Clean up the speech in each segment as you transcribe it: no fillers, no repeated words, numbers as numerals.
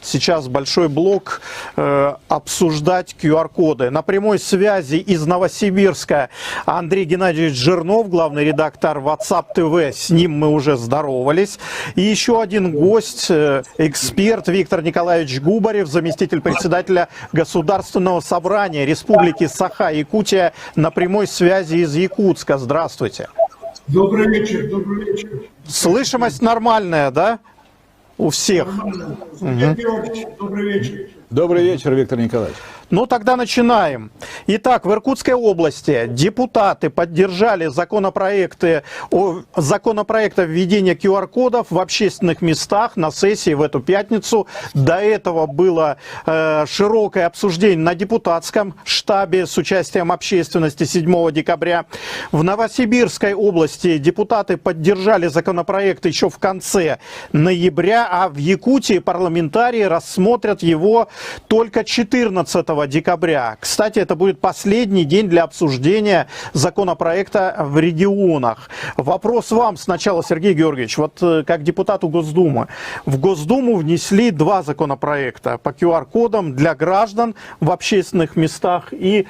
сейчас большой блок обсуждать QR-коды. На прямой связи из Новосибирска Андрей Геннадьевич Жирнов, главный редактор WhatsApp ТВ. С ним мы уже здоровались. И еще один гость, эксперт Виктор Николаевич Губарев, заместитель председателя Государственного собрания Республики Саха-Якутия, на прямой связи из Якутска. Здравствуйте. Добрый вечер, добрый вечер. Слышимость нормальная, да? У всех. Добрый вечер. Добрый вечер, Виктор Николаевич. Ну, тогда начинаем. Итак, в Иркутской области депутаты поддержали законопроект о введении QR-кодов в общественных местах на сессии в эту пятницу. До этого было широкое обсуждение на депутатском штабе с участием общественности 7 декабря. В Новосибирской области депутаты поддержали законопроект еще в конце ноября, а в Якутии парламентарии рассмотрят его только 14 декабря. Кстати, это будет последний день для обсуждения законопроекта в регионах. Вопрос вам сначала, Сергей Георгиевич. Вот как депутату Госдумы. В Госдуму внесли два законопроекта по QR-кодам для граждан в общественных местах и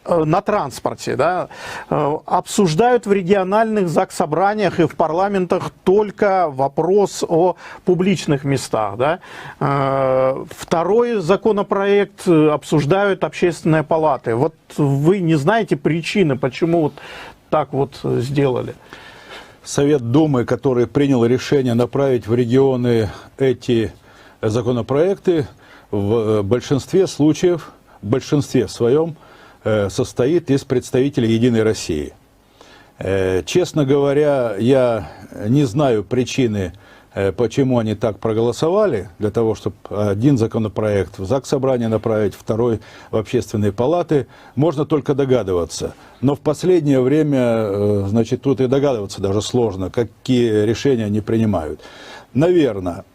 на транспорте, да, обсуждают в региональных заксобраниях и в парламентах только вопрос о публичных местах. Да. Второй законопроект обсуждают общественные палаты. Вот вы не знаете причины, почему вот так вот сделали? Совет Думы, который принял решение направить в регионы эти законопроекты, в большинстве случаев, в большинстве своем, состоит из представителей «Единой России». Честно говоря, я не знаю причины, почему они так проголосовали, для того, чтобы один законопроект в Заксобрание направить, второй в общественные палаты, можно только догадываться. Но в последнее время, значит, тут и догадываться даже сложно, какие решения они принимают. Наверное,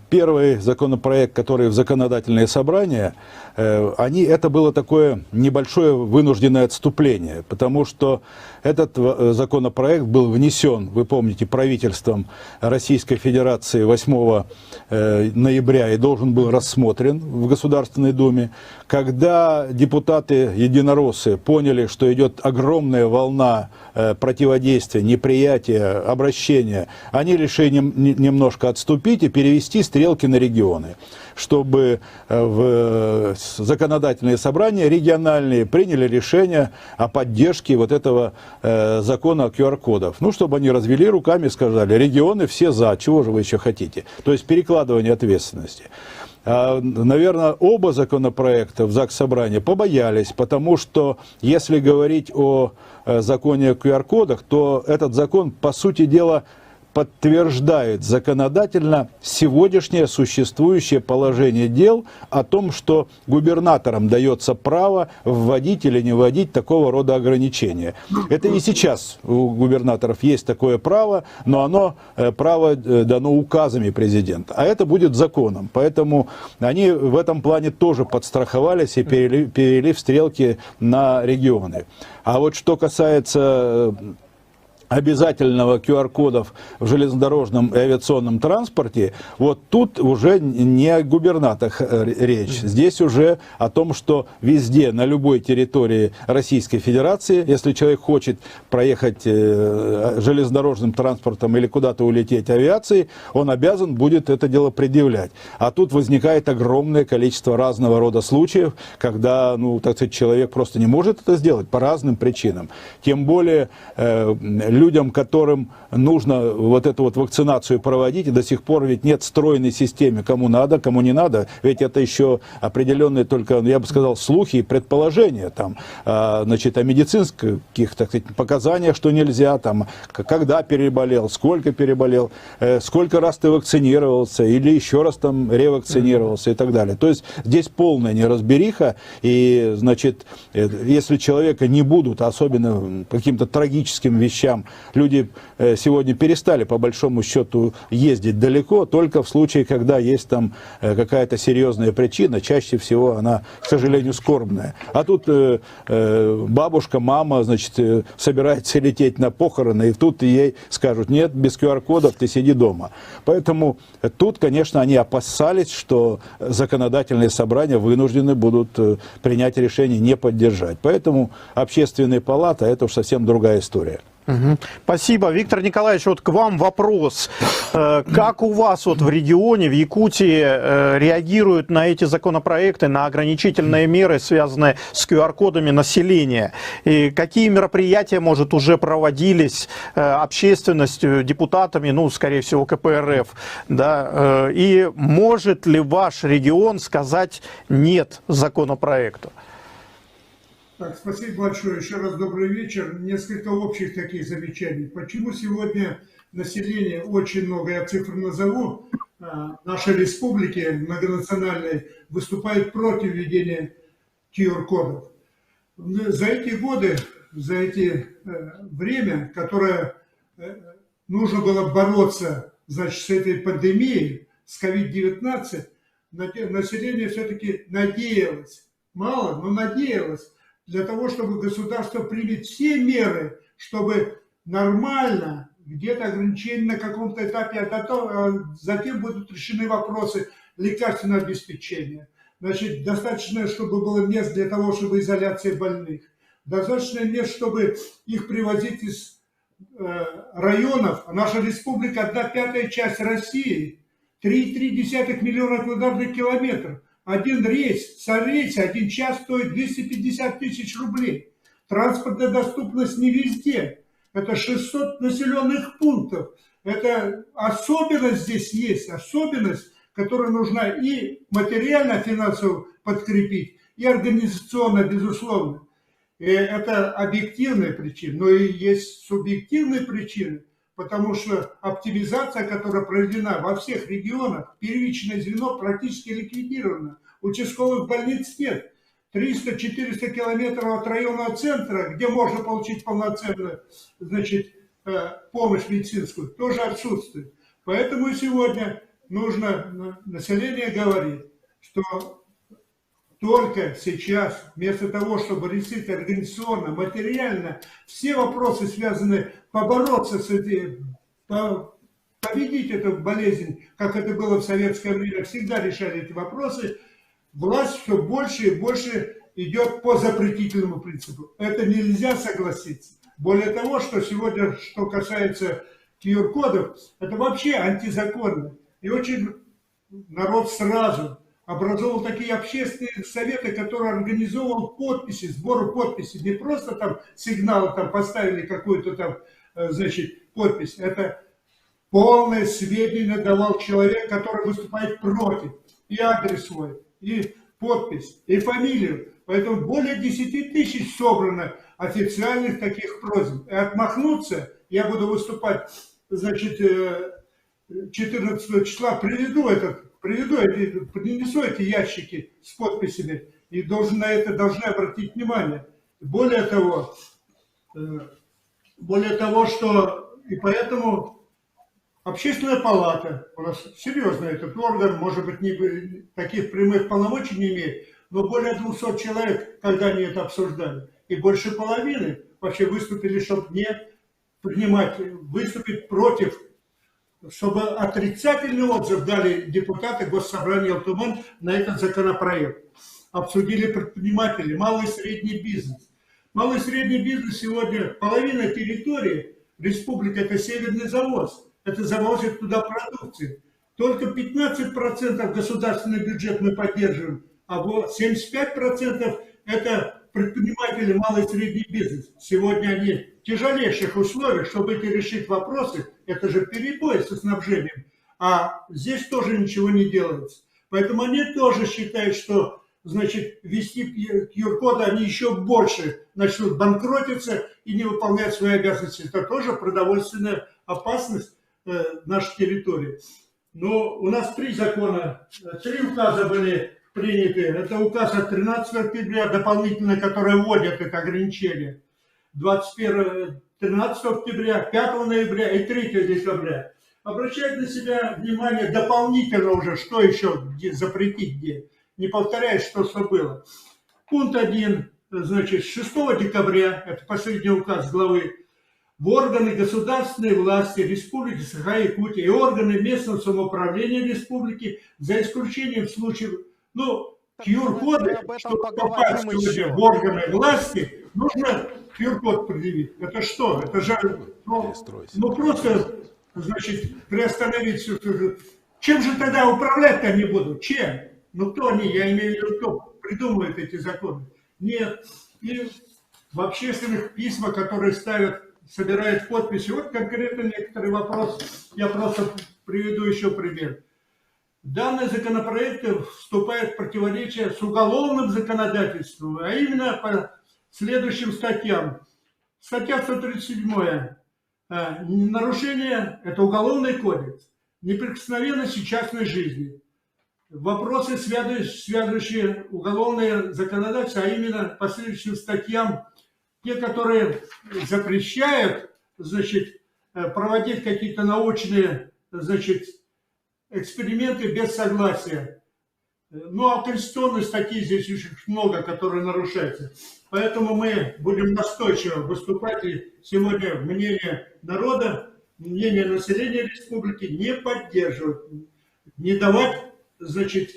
первый законопроект, который в законодательное собрание, это было такое небольшое вынужденное отступление, потому что этот законопроект был внесен, вы помните, правительством Российской Федерации 8 ноября и должен был рассмотрен в Государственной Думе. Когда депутаты-единороссы поняли, что идет огромная волна противодействия, неприятия, обращения, они решили немножко отступить и перевести стрелки на регионы, чтобы в законодательные собрания региональные приняли решение о поддержке вот этого закона о QR-кодов. Ну, чтобы они развели руками и сказали, регионы все за, чего же вы еще хотите? То есть перекладывание ответственности. Наверное, оба законопроекта в Заксобрании побоялись, потому что если говорить о законе о QR-кодах, то этот закон, по сути дела, подтверждает законодательно сегодняшнее существующее положение дел о том, что губернаторам дается право вводить или не вводить такого рода ограничения. Это и сейчас у губернаторов есть такое право, но оно право дано указами президента, а это будет законом. Поэтому они в этом плане тоже подстраховались и перевели стрелки на регионы. А вот что касается обязательного QR-кодов в железнодорожном и авиационном транспорте, вот тут уже не о губернаторах речь. Здесь уже о том, что везде, на любой территории Российской Федерации, если человек хочет проехать железнодорожным транспортом или куда-то улететь авиацией, он обязан будет это дело предъявлять. А тут возникает огромное количество разного рода случаев, когда, ну, так сказать, человек просто не может это сделать по разным причинам. Тем более людям, которым нужно вот эту вот вакцинацию проводить, и до сих пор ведь нет стройной системы, кому надо, кому не надо, ведь это еще определенные только, я бы сказал, слухи и предположения, там, значит, о медицинских, так сказать, показаниях, что нельзя, там, когда переболел, сколько раз ты вакцинировался, или еще раз там ревакцинировался и так далее. То есть здесь полная неразбериха, и, значит, если человека не будут, особенно каким-то трагическим вещам, Люди сегодня перестали, по большому счету, ездить далеко, только в случае, когда есть там какая-то серьезная причина, чаще всего она, к сожалению, скорбная. А тут бабушка, мама, значит, собирается лететь на похороны, и тут ей скажут: нет, без QR-кодов ты сиди дома. Поэтому тут, конечно, они опасались, что законодательные собрания вынуждены будут принять решение не поддержать. Поэтому общественная палата – это уж совсем другая история. Спасибо. Виктор Николаевич, вот к вам вопрос. Как у вас вот в регионе, в Якутии, реагируют на эти законопроекты, на ограничительные меры, связанные с QR-кодами населения? И какие мероприятия, может, уже проводились общественностью, депутатами, ну, скорее всего, КПРФ, да? И может ли ваш регион сказать «нет» законопроекту? Так, спасибо большое. Еще раз добрый вечер. Несколько общих таких замечаний. Почему сегодня население очень много, я цифры назову, нашей республики многонациональной выступает против введения QR-кодов. За эти годы, за эти время, которое нужно было бороться, значит, с этой пандемией, с COVID-19, население все-таки надеялось, мало, но надеялось, для того, чтобы государство примет все меры, чтобы нормально, где-то ограничения на каком-то этапе, затем будут решены вопросы лекарственного обеспечения. Значит, достаточно, чтобы было мест для того, чтобы изоляция больных. Достаточно мест, чтобы их привозить из районов. Наша республика – 1/5 часть России, 3,3 миллиона квадратных километров. Один рейс, с рейса 1 час стоит 250 тысяч рублей. Транспортная доступность не везде. Это 600 населенных пунктов. Это особенность здесь есть, особенность, которая нужна и материально, финансово подкрепить, и организационно, безусловно. И это объективные причины, но и есть субъективные причины. Потому что оптимизация, которая проведена во всех регионах, первичное звено практически ликвидировано. Участковых больниц нет. 300-400 километров от районного центра, где можно получить полноценную, значит, помощь медицинскую, тоже отсутствует. Поэтому сегодня нужно, население говорит, что только сейчас, вместо того, чтобы решить организационно, материально, все вопросы, связанные, побороться с этим, победить эту болезнь, как это было в советское время, всегда решали эти вопросы, власть все больше и больше идет по запретительному принципу. Это нельзя согласиться. Более того, что сегодня, что касается QR-кодов, это вообще антизаконно. И очень народ сразу образовал такие общественные советы, которые организовывал подписи, сбор подписей. Не просто там сигналы там поставили какую-то там, значит, подпись. Это полное сведения давал человек, который выступает против. И адрес свой, и подпись, и фамилию. Поэтому более 10 тысяч собрано официальных таких просьб. И отмахнуться, я буду выступать, значит, 14 числа, принесу эти ящики с подписями, и на это должны обратить внимание. Более того, что и поэтому Общественная палата, у нас серьезный этот орган, может быть, таких прямых полномочий не имеет, но более 200 человек, когда они это обсуждали, и больше половины вообще выступили, чтобы не принимать, выступить против, чтобы отрицательный отзыв дали депутаты Госсобрания Алтуман на этот законопроект. Обсудили предприниматели, малый и средний бизнес. Малый и средний бизнес сегодня, половина территории республики – это северный завоз. Это завозят туда продукцию. Только 15% государственный бюджет мы поддерживаем, а 75% это предприниматели, малый и средний бизнес. Сегодня они в тяжелейших условиях, чтобы решить вопросы, это же перебой со снабжением. А здесь тоже ничего не делается. Поэтому они тоже считают, что, значит, ввести QR-коды, они еще больше начнут банкротиться и не выполнять свои обязанности. Это тоже продовольственная опасность нашей территории. Но у нас 3 закона, 3 указа были приняты. Это указ от 13 октября, дополнительно, который вводит это ограничение. 21 13 октября, 5 ноября и 3 декабря. Обращать на себя внимание дополнительно уже, что еще запретить где. Не повторяя, что было. Пункт 1, значит, 6 декабря, это последний указ главы, в органы государственной власти Республики Саха-Якутия и органы местного самоуправления республики, за исключением случаев, QR-коды, чтобы попасть сегодня в органы власти, нужно QR-код предъявить. Это что? Это же, просто, значит, приостановить все. Чем же тогда управлять-то они будут? Чем? Кто они? Я имею в виду, кто придумывает эти законы? Нет. И в общественных письмах, которые собирают подписи, вот конкретно некоторые вопросы, я просто приведу еще пример. Данные законопроекты вступают в противоречие с уголовным законодательством, а именно по следующим статьям. Статья 137. Нарушение – это уголовный кодекс. Неприкосновенность частной жизни. Вопросы, связывающие уголовное законодательство, а именно по следующим статьям, те, которые запрещают, значит, проводить какие-то научные, значит, эксперименты без согласия. А конституционные статьи здесь очень много, которые нарушаются. Поэтому мы будем настойчиво выступать, и сегодня мнение народа, мнение населения республики не поддерживать, не давать, значит,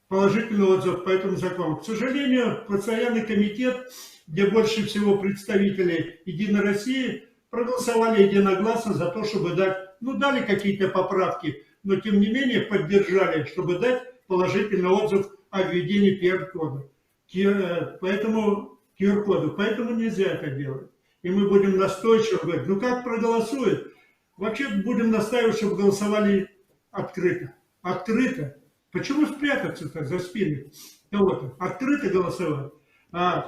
положительный отзыв по этому закону. К сожалению, постоянный комитет, где больше всего представителей Единой России, проголосовали единогласно за то, чтобы дали какие-то поправки, но тем не менее поддержали, чтобы дать положительный отзыв о введении QR-кода. Поэтому нельзя это делать. И мы будем настойчиво говорить, как проголосуют? Вообще будем настаивать, чтобы голосовали открыто. Открыто. Почему спрятаться-то за спиной кого-то? Открыто голосовать.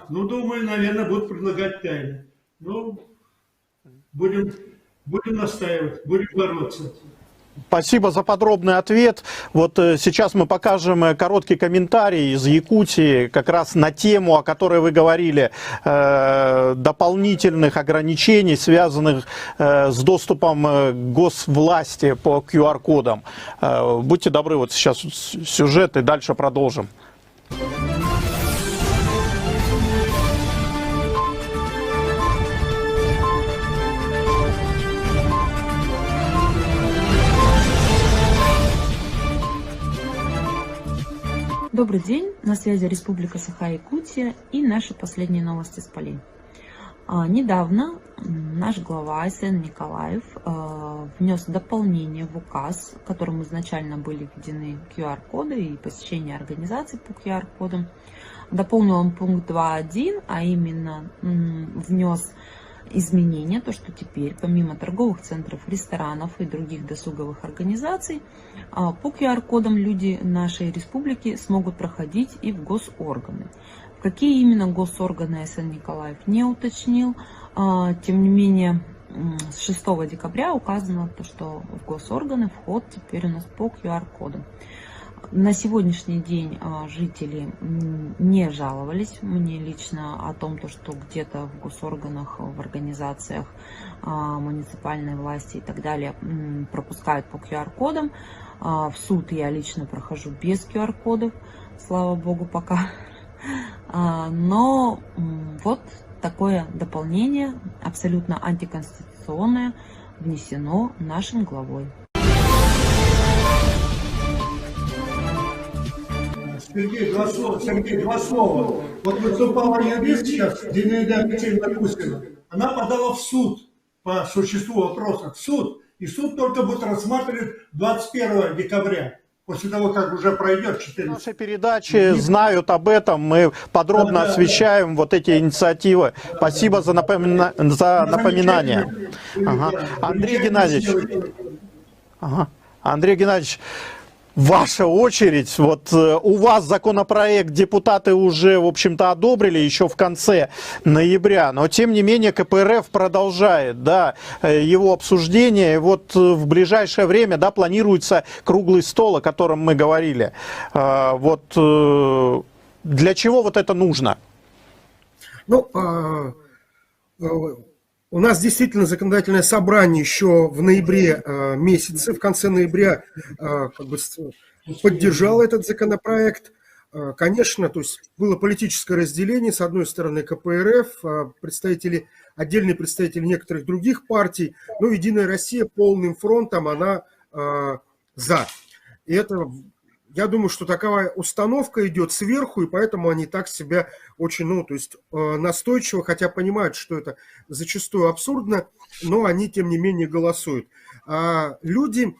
Думаю, наверное, будут предлагать тайно. Будем настаивать, будем бороться. Спасибо за подробный ответ. Вот сейчас мы покажем короткий комментарий из Якутии как раз на тему, о которой вы говорили, дополнительных ограничений, связанных с доступом к госвласти по QR-кодам. Будьте добры, вот сейчас сюжет и дальше продолжим. Добрый день, на связи Республика Саха-Якутия и наши последние новости с полей. Недавно наш глава СН Николаев внес дополнение в указ, в котором изначально были введены QR-коды и посещение организаций по QR-кодам. Дополнил он пункт 2.1, а именно внес изменение, то что теперь помимо торговых центров, ресторанов и других досуговых организаций, по QR-кодам люди нашей республики смогут проходить и в госорганы. В какие именно госорганы СН Николаев не уточнил, тем не менее с 6 декабря указано, что в госорганы вход теперь у нас по QR-кодам. На сегодняшний день жители не жаловались мне лично о том, что где-то в госорганах, в организациях муниципальной власти и так далее пропускают по QR-кодам. В суд я лично прохожу без QR-кодов, слава богу, пока. Но вот такое дополнение, абсолютно антиконституционное, внесено нашим главой. Сергей, два слова. Вот выступала юрист сейчас, Зинаида Алексеевна Кусина. Она подала в суд по существу вопроса. В суд. И суд только будет рассматривать 21 декабря. После того, как уже пройдет 14. Наши передачи знают об этом. Мы подробно освещаем вот эти инициативы. Спасибо за напоминание. Андрей Геннадьевич, ваша очередь. Вот у вас законопроект депутаты уже, в общем-то, одобрили еще в конце ноября, но тем не менее КПРФ продолжает, его обсуждение. И вот в ближайшее время, планируется круглый стол, о котором мы говорили. Вот для чего вот это нужно? У нас действительно законодательное собрание еще в ноябре месяце, в конце ноября как бы поддержало этот законопроект. Конечно, то есть было политическое разделение, с одной стороны КПРФ, отдельные представители некоторых других партий, но «Единая Россия» полным фронтом, она за. И это, я думаю, что такая установка идет сверху, и поэтому они так себя очень, настойчиво, хотя понимают, что это зачастую абсурдно, но они, тем не менее, голосуют. А люди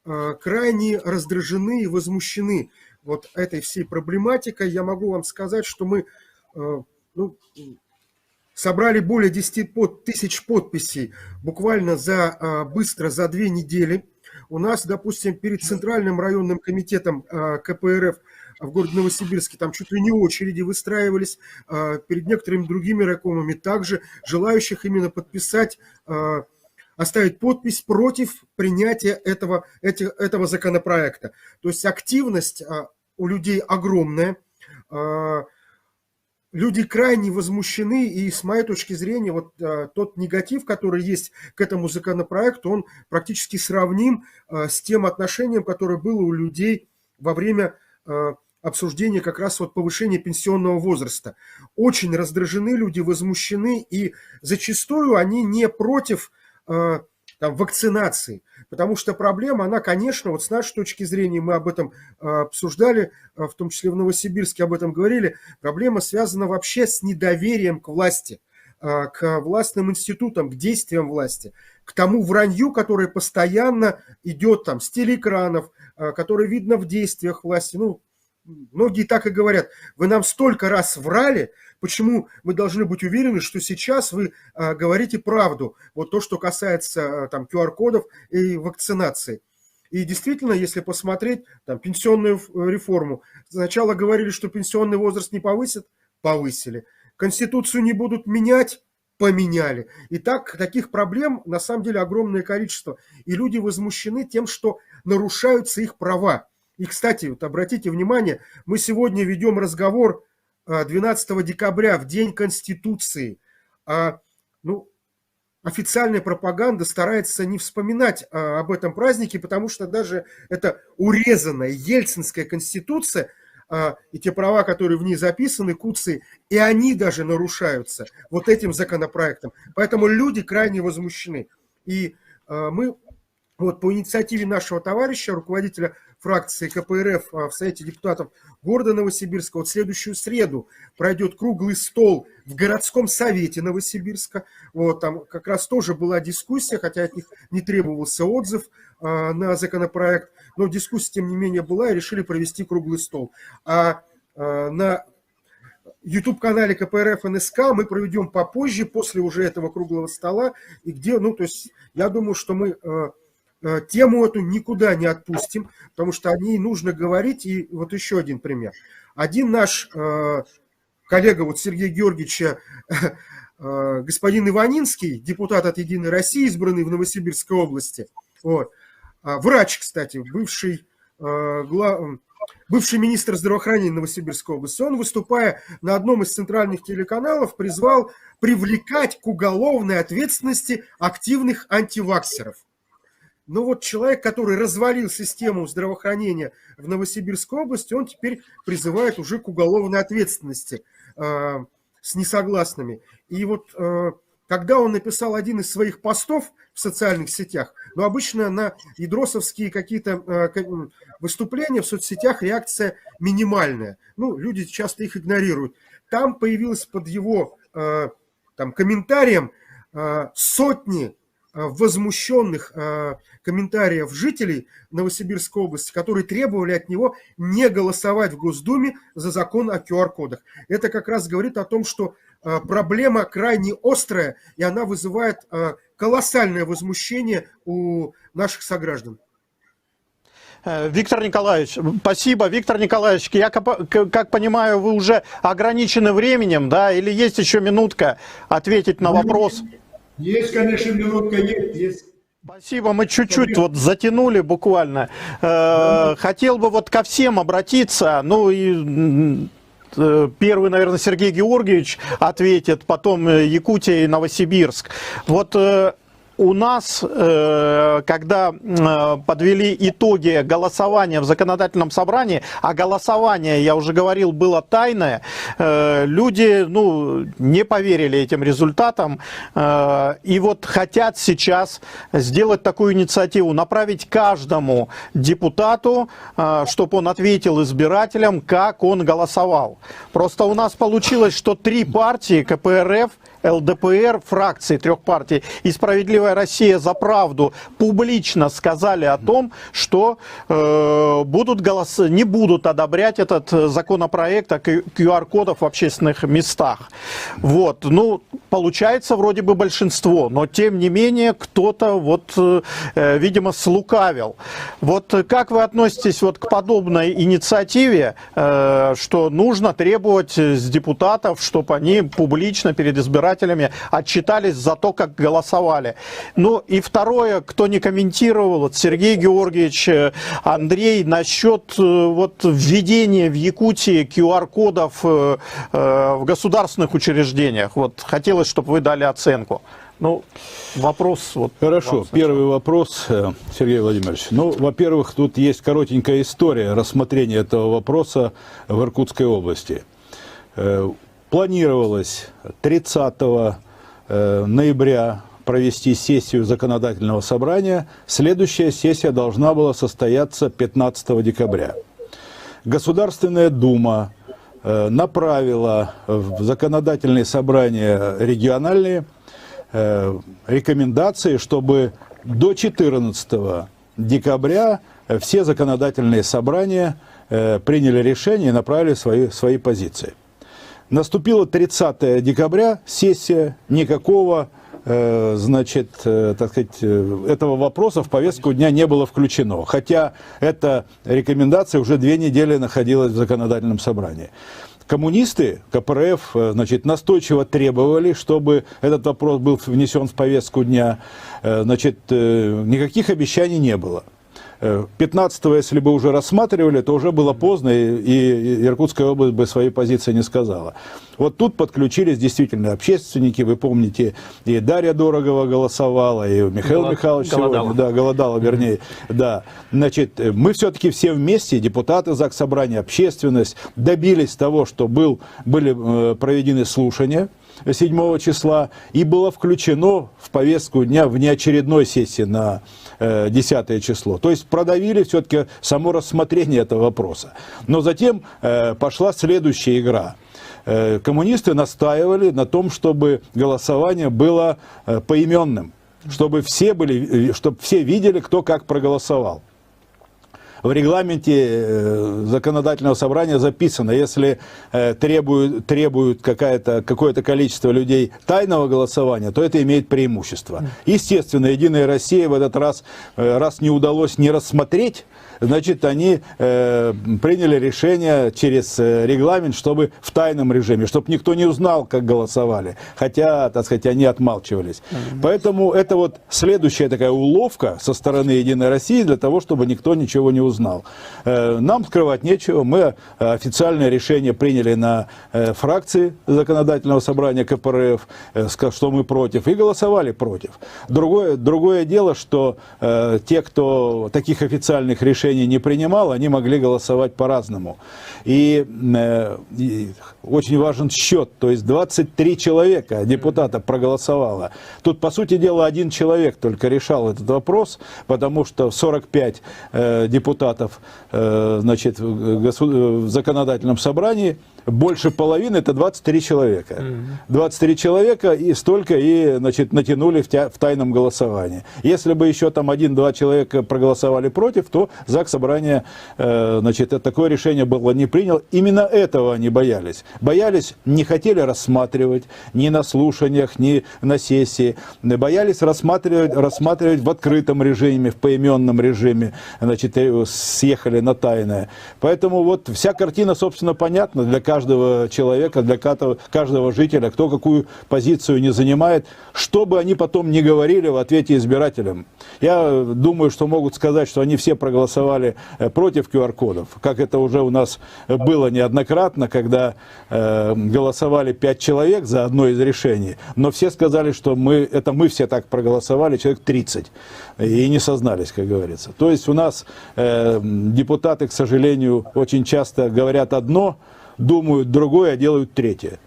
крайне раздражены и возмущены вот этой всей проблематикой. Я могу вам сказать, что мы собрали более 10 тысяч подписей буквально быстро за 2 недели. У нас, допустим, перед Центральным районным комитетом КПРФ в городе Новосибирске там чуть ли не очереди выстраивались, перед некоторыми другими райкомами также, желающих именно подписать, оставить подпись против принятия этого законопроекта. То есть активность у людей огромная, люди крайне возмущены, и с моей точки зрения вот тот негатив, который есть к этому законопроекту, он практически сравним с тем отношением, которое было у людей во время обсуждения как раз вот повышения пенсионного возраста. Очень раздражены люди, возмущены, и зачастую они не против вакцинации, потому что проблема, она, конечно, вот с нашей точки зрения, мы об этом обсуждали, в том числе в Новосибирске об этом говорили, проблема связана вообще с недоверием к власти, к властным институтам, к действиям власти, к тому вранью, которое постоянно идет там с телеэкранов, которое видно в действиях власти. Многие так и говорят: вы нам столько раз врали, почему мы должны быть уверены, что сейчас вы говорите правду? Вот то, что касается там QR-кодов и вакцинации. И действительно, если посмотреть пенсионную реформу, сначала говорили, что пенсионный возраст не повысят, повысили. Конституцию не будут менять, поменяли. И таких проблем на самом деле огромное количество. И люди возмущены тем, что нарушаются их права. И, кстати, вот обратите внимание, мы сегодня ведем разговор 12 декабря, в День Конституции. Официальная пропаганда старается не вспоминать об этом празднике, потому что даже эта урезанная Ельцинская Конституция и те права, которые в ней записаны, куцы, и они даже нарушаются вот этим законопроектом. Поэтому люди крайне возмущены. И мы вот по инициативе нашего товарища, руководителя фракции КПРФ в Совете депутатов города Новосибирска, вот в следующую среду пройдет круглый стол в городском совете Новосибирска. Вот, там как раз тоже была дискуссия, хотя от них не требовался отзыв на законопроект, но дискуссия, тем не менее, была, и решили провести круглый стол. А на YouTube-канале КПРФ НСК мы проведем попозже, после уже этого круглого стола, и где, то есть я думаю, что мы тему эту никуда не отпустим, потому что о ней нужно говорить. И вот еще один пример. Один наш коллега, вот Сергей Георгиевич, господин Иванинский, депутат от «Единой России», избранный в Новосибирской области, вот, врач, кстати, бывший министр здравоохранения Новосибирской области, он, выступая на одном из центральных телеканалов, призвал привлекать к уголовной ответственности активных антиваксеров. Но вот человек, который развалил систему здравоохранения в Новосибирской области, он теперь призывает уже к уголовной ответственности с несогласными. И вот когда он написал один из своих постов в социальных сетях, обычно на ядросовские какие-то выступления в соцсетях реакция минимальная. Люди часто их игнорируют. Там появилось под его комментарием сотни возмущенных комментариев жителей Новосибирской области, которые требовали от него не голосовать в Госдуме за закон о QR-кодах. Это как раз говорит о том, что проблема крайне острая, и она вызывает колоссальное возмущение у наших сограждан. Виктор Николаевич, спасибо. Виктор Николаевич, я как понимаю, вы уже ограничены временем, да, или есть еще минутка ответить на вопрос? Есть, конечно, минутка, есть. Спасибо, мы чуть-чуть вот затянули буквально. Хотел бы вот ко всем обратиться, и первый, наверное, Сергей Георгиевич ответит, потом Якутия и Новосибирск. Вот у нас, когда подвели итоги голосования в законодательном собрании, а голосование, я уже говорил, было тайное, люди не поверили этим результатам и вот хотят сейчас сделать такую инициативу, направить каждому депутату, чтобы он ответил избирателям, как он голосовал. Просто у нас получилось, что 3 партии, КПРФ, ЛДПР, фракции 3 партий и «Справедливая Россия за правду» публично сказали о том, что не будут одобрять этот законопроект о QR-кодах в общественных местах. Вот. Получается вроде бы большинство, но тем не менее кто-то видимо, слукавил. Вот как вы относитесь к подобной инициативе, что нужно требовать с депутатов, чтобы они публично перед избирателями отчитались за то, как голосовали? И второе, кто не комментировал, Сергей Георгиевич, Андрей, насчет введения в Якутии QR-кодов в государственных учреждениях. Хотелось, чтобы вы дали оценку. Вопрос. Хорошо, первый вопрос, Сергей Владимирович. Во-первых, тут есть коротенькая история рассмотрения этого вопроса в Иркутской области. Планировалось 30 ноября провести сессию законодательного собрания. Следующая сессия должна была состояться 15 декабря. Государственная Дума направила в законодательные собрания региональные рекомендации, чтобы до 14 декабря все законодательные собрания приняли решение и направили свои позиции. Наступило 30 декабря, сессия, никакого, этого вопроса в повестку дня не было включено. Хотя эта рекомендация уже 2 недели находилась в законодательном собрании. Коммунисты, КПРФ, настойчиво требовали, чтобы этот вопрос был внесен в повестку дня. Никаких обещаний не было. 15-го, если бы уже рассматривали, то уже было поздно, и Иркутская область бы своей позиции не сказала. Вот тут подключились действительно общественники, вы помните, и Дарья Дорогова голосовала, и Михаил Михайлович сегодня, Голодало, вернее, да. Мы все-таки все вместе, депутаты Заксобрания, общественность, добились того, что были проведены слушания 7 числа, и было включено в повестку дня внеочередной сессии на 10 число. То есть продавили все-таки само рассмотрение этого вопроса. Но затем пошла следующая игра. Коммунисты настаивали на том, чтобы голосование было поименным, чтобы все видели, кто как проголосовал. В регламенте законодательного собрания записано, если требуют какое-то количество людей тайного голосования, то это имеет преимущество. Естественно, Единая Россия в этот раз не удалось не рассмотреть, значит, они приняли решение через регламент, чтобы в тайном режиме, чтобы никто не узнал, как голосовали. Хотя, они отмалчивались. Поэтому это следующая такая уловка со стороны Единой России для того, чтобы никто ничего не узнал. Нам скрывать нечего. Мы официальное решение приняли на фракции законодательного собрания КПРФ, что мы против, и голосовали против. Другое дело, что те, кто таких официальных решений не принимал, они могли голосовать по-разному. И очень важен счет, то есть 23 человека, депутата, проголосовало. Тут, по сути дела, 1 человек только решал этот вопрос, потому что 45 депутатов в законодательном собрании, больше половины — это 23 человека. 23 человека, и столько натянули в тайном голосовании. Если бы еще там 1-2 человека проголосовали против, то Заксобрание такое решение было не принял. Именно этого они боялись. Не хотели рассматривать ни на слушаниях, ни на сессии. Боялись рассматривать в открытом режиме, в поименном режиме. Съехали на тайное. Поэтому вся картина, собственно, понятна для каждого каждого человека, для каждого жителя, кто какую позицию не занимает, что бы они потом не говорили в ответе избирателям. Я думаю, что могут сказать, что они все проголосовали против QR-кодов, как это уже у нас было неоднократно, когда голосовали 5 человек за одно из решений, но все сказали, что мы все так проголосовали, человек 30, и не сознались, как говорится. То есть у нас депутаты, к сожалению, очень часто говорят одно, думают другое, а делают третье.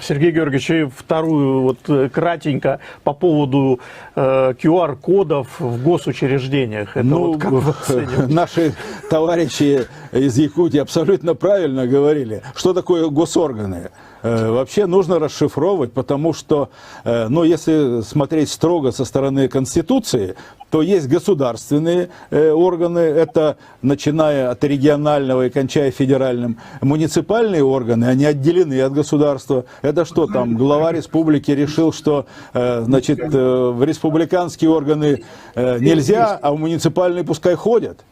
Сергей Георгиевич, и вторую вот кратенько по поводу QR-кодов в госучреждениях. Это вот как вы оцениваете? Наши товарищи из Якутии абсолютно правильно говорили, что такое госорганы. Вообще нужно расшифровывать, потому что, ну, если смотреть строго со стороны Конституции, то есть государственные органы, это начиная от регионального и кончая федеральным. Муниципальные органы, они отделены от государства. Это что там, глава республики решил, что, значит, в республиканские органы нельзя, а в муниципальные пускай ходят.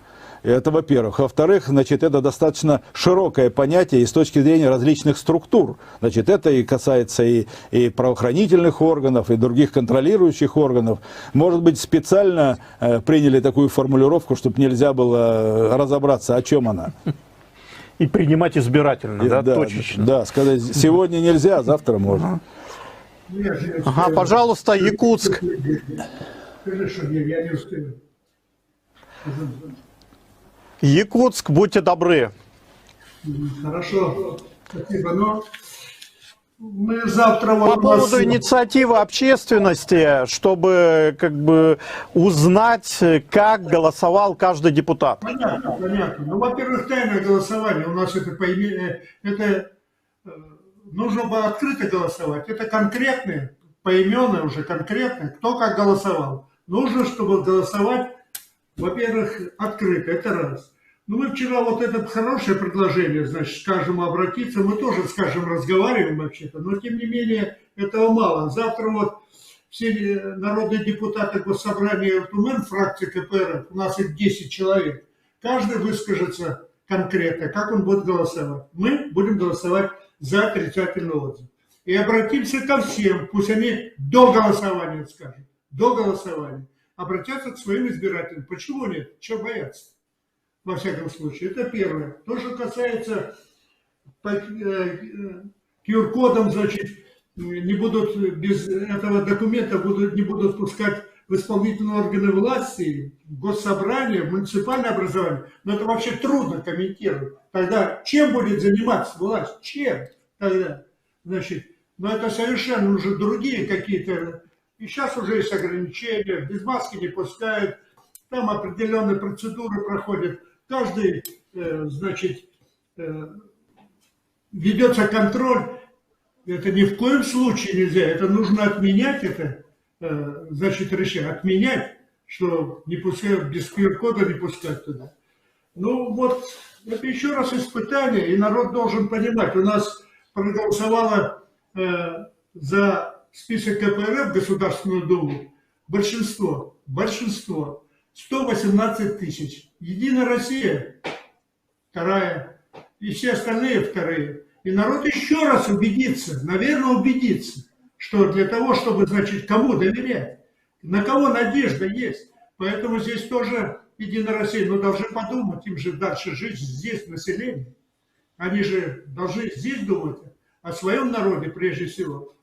Это во-первых. Во-вторых, значит, это достаточно широкое понятие и с точки зрения различных структур. Значит, это и касается и правоохранительных органов, и других контролирующих органов. Может быть, специально приняли такую формулировку, чтобы нельзя было разобраться, о чем она. И принимать избирательно, да, точечно. Да, сказать, сегодня нельзя, а завтра можно. Ага, пожалуйста, Якутск. Хорошо, я не успею. Якутск, будьте добры. Хорошо, спасибо. Но мы завтра... По поводу инициативы общественности, чтобы как бы узнать, как голосовал каждый депутат. Понятно, понятно. Ну, во-первых, тайное голосование. У нас это нужно было открыто голосовать. Это конкретное, поименное уже конкретное, кто как голосовал. Нужно, чтобы голосовать, во-первых, открыто, это раз. Ну, мы вчера вот это хорошее предложение, значит, скажем, обратиться, мы тоже, скажем, разговариваем вообще-то, но, тем не менее, этого мало. Завтра вот все народные депутаты Госсобрания РТУМН, фракции КПРФ, у нас их 10 человек, каждый выскажется конкретно, как он будет голосовать. Мы будем голосовать за отрицательный отзыв. И обратимся ко всем, пусть они до голосования скажут, до голосования. Обратятся к своим избирателям. Почему нет? Чего бояться? Во всяком случае. Это первое. То, что касается QR-кодом, значит, не будут без этого документа не будут пускать в исполнительные органы власти, в госсобрание, в муниципальное образование. Но это вообще трудно комментировать. Тогда чем будет заниматься власть? Чем тогда? Значит, но это совершенно уже другие какие-то. И сейчас уже есть ограничения, без маски не пускают, там определенные процедуры проходят. Каждый, значит, ведется контроль. Это ни в коем случае нельзя. Это нужно отменять, это, значит, решение. Отменять, что не пускают, без QR-кода не пускать туда. Ну вот, это еще раз испытание, и народ должен понимать. У нас проголосовало за список КПРФ, Государственную Думу, большинство, 118 тысяч. Единая Россия, вторая, и все остальные вторые. И народ еще раз убедится, наверное, убедится, что для того, чтобы, значит, кому доверять, на кого надежда есть. Поэтому здесь тоже Единая Россия, но должны подумать, им же дальше жить здесь, население. Они же должны здесь думать о своем народе прежде всего.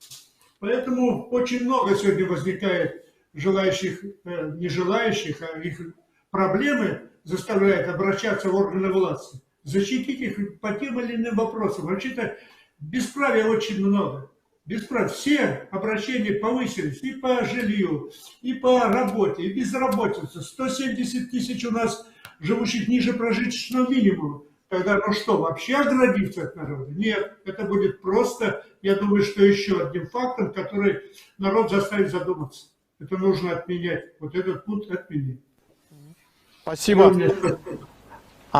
Поэтому очень много сегодня возникает желающих, не желающих, а их проблемы заставляют обращаться в органы власти, защитить их по тем или иным вопросам. Вообще-то бесправия очень много. Бесправия. Все обращения повысились и по жилью, и по работе, и безработице. 170 тысяч у нас живущих ниже прожиточного минимума. Тогда, ну что, вообще оградиться от народа? Нет, это будет просто, я думаю, что еще одним фактом, который народ заставит задуматься. Это нужно отменять. Вот этот пункт отменить. Спасибо.